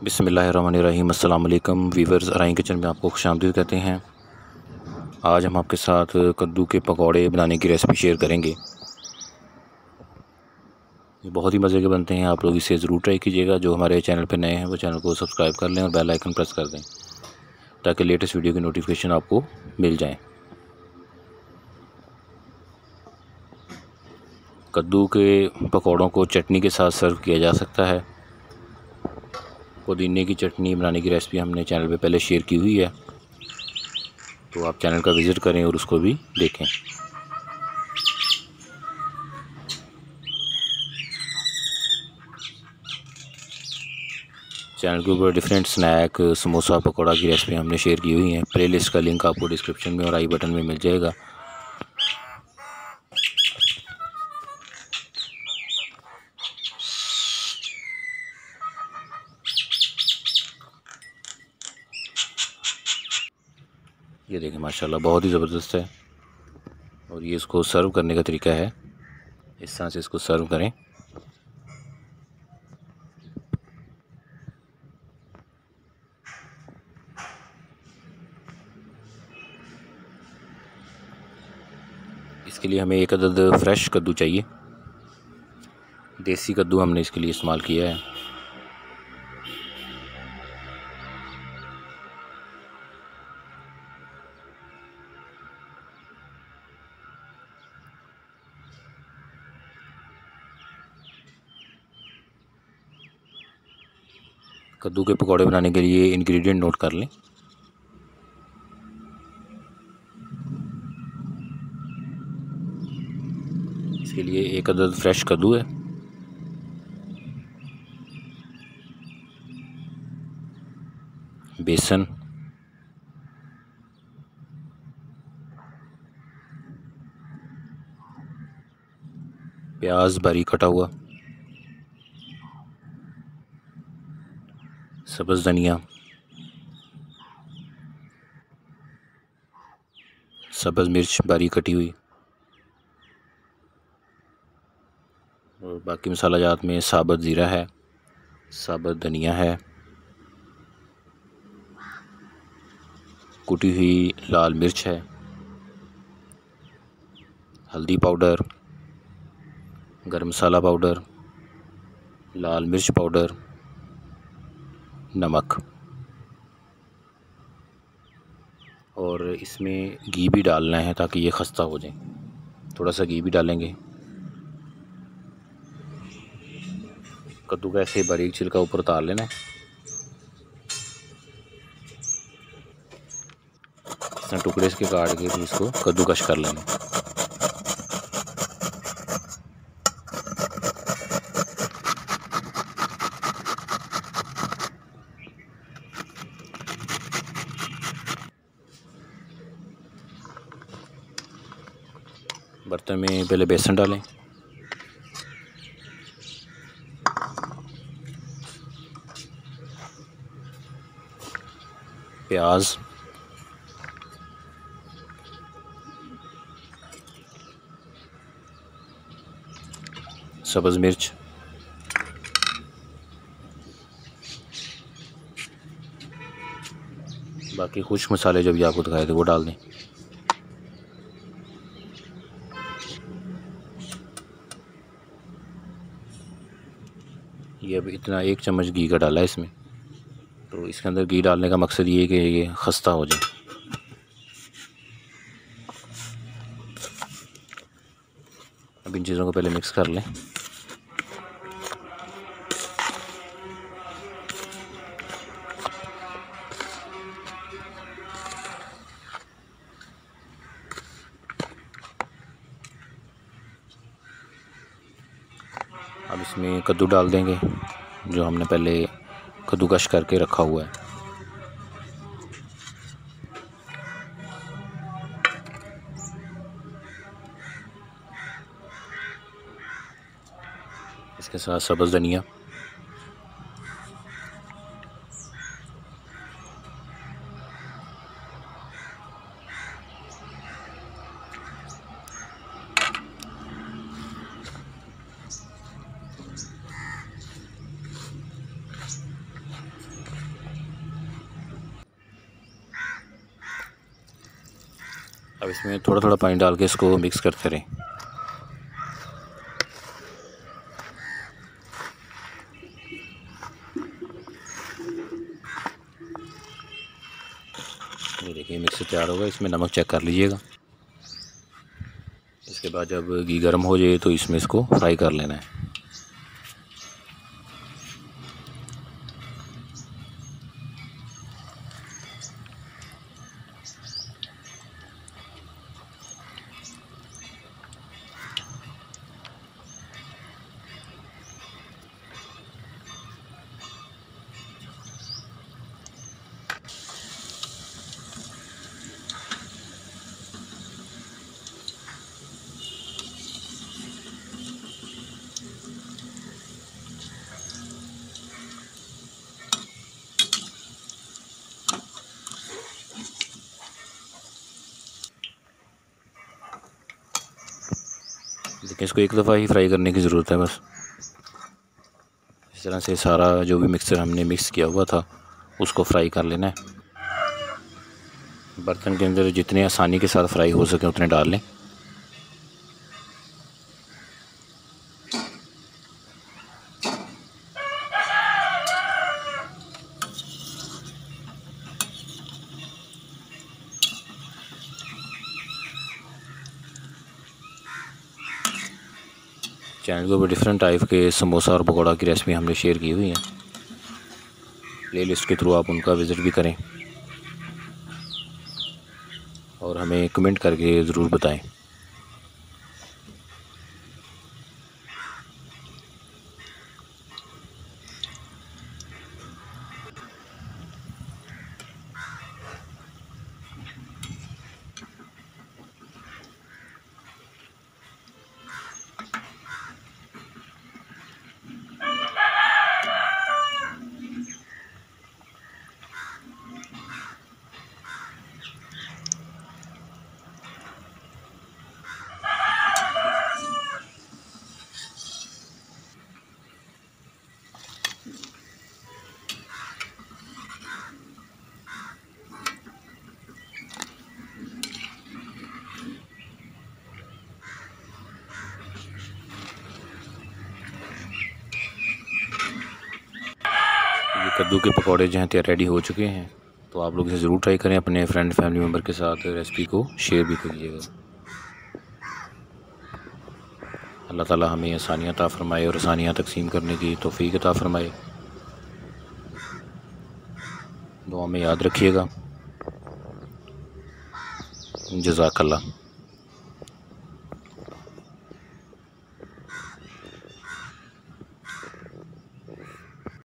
बिस्मिल्लाहिर्रहमानिर्रहीम। अस्सलाम वालेकुम वीवर्स, अराइन किचन में आपको खुशामदीद कहते हैं। आज हम आपके साथ कद्दू के पकौड़े बनाने की रेसिपी शेयर करेंगे। ये बहुत ही मज़े के बनते हैं, आप लोग इसे ज़रूर ट्राई कीजिएगा। जो हमारे चैनल पर नए हैं वो चैनल को सब्सक्राइब कर लें और बेल आइकन प्रेस कर दें ताकि लेटेस्ट वीडियो की नोटिफिकेशन आपको मिल जाए। कद्दू के पकौड़ों को चटनी के साथ सर्व किया जा सकता है। पुदीने की चटनी बनाने की रेसिपी हमने चैनल पे पहले शेयर की हुई है, तो आप चैनल का विज़िट करें और उसको भी देखें। चैनल के ऊपर डिफरेंट स्नैक, समोसा, पकौड़ा की रेसिपी हमने शेयर की हुई है। प्लेलिस्ट का लिंक आपको डिस्क्रिप्शन में और आई बटन में मिल जाएगा। ये देखें, माशाल्लाह बहुत ही ज़बरदस्त है। और ये इसको सर्व करने का तरीका है, इस तरह से इसको सर्व करें। इसके लिए हमें एक अदद फ्रेश कद्दू चाहिए। देसी कद्दू हमने इसके लिए इस्तेमाल किया है। कद्दू के पकौड़े बनाने के लिए इंग्रेडिएंट नोट कर लें। इसके लिए एक अदद फ्रेश कद्दू है, बेसन, प्याज बारीक कटा हुआ, सब्ज़ धनिया, सब्ज़ मिर्च बारीक कटी हुई, और बाकी मसाला जात में साबुत ज़ीरा है, साबुत धनिया है, कुटी हुई लाल मिर्च है, हल्दी पाउडर, गरम मसाला पाउडर, लाल मिर्च पाउडर, नमक, और इसमें घी भी डालना है ताकि ये खस्ता हो जाए। थोड़ा सा घी भी डालेंगे। कद्दू का ऐसे बारीक छिलका ऊपर उतार लेना है। इस तरह टुकड़े इसके काट के फिर इसको कद्दूकश कर लेना है। बर्तन में पहले बेसन डालें, प्याज, सब्ज़ मिर्च, बाकी खुश्क मसाले जो भी आपको दिखाए थे वो डाल दें। ये अब इतना 1 चम्मच घी का डाला है इसमें। तो इसके अंदर घी डालने का मकसद ये है कि ये खस्ता हो जाए। अब इन चीज़ों को पहले मिक्स कर लें। अब इसमें कद्दू डाल देंगे जो हमने पहले कद्दूकश करके रखा हुआ है। इसके साथ सब्ज़ धनिया, अब इसमें थोड़ा थोड़ा पानी डाल के इसको मिक्स करते रहें। ये देखिए मिक्सर तैयार होगा। इसमें नमक चेक कर लीजिएगा। इसके बाद जब घी गर्म हो जाए तो इसमें इसको फ्राई कर लेना है। देखिए इसको एक दफ़ा ही फ्राई करने की ज़रूरत है बस। इस तरह से सारा जो भी मिक्सर हमने मिक्स किया हुआ था उसको फ्राई कर लेना है। बर्तन के अंदर जितने आसानी के साथ फ्राई हो सके उतने डाल लें। चैनल के ऊपर डिफरेंट टाइप के समोसा और पकौड़ा की रेसिपी हमने शेयर की हुई है। प्लेलिस्ट के थ्रू आप उनका विज़िट भी करें और हमें कमेंट करके ज़रूर बताएं। ये कद्दू के पकौड़े जो हैं तैयार रेडी हो चुके हैं। तो आप लोग इसे ज़रूर ट्राई करें। अपने फ्रेंड फैमिली मेम्बर के साथ रेसिपी को शेयर भी करिएगा। अल्लाह ताला हमें आसानियाँ अता फ़रमाए और आसानियाँ तकसीम करने की तौफ़ीक अता फ़रमाए। दुआ में याद रखिएगा। जज़ाकल्लाह।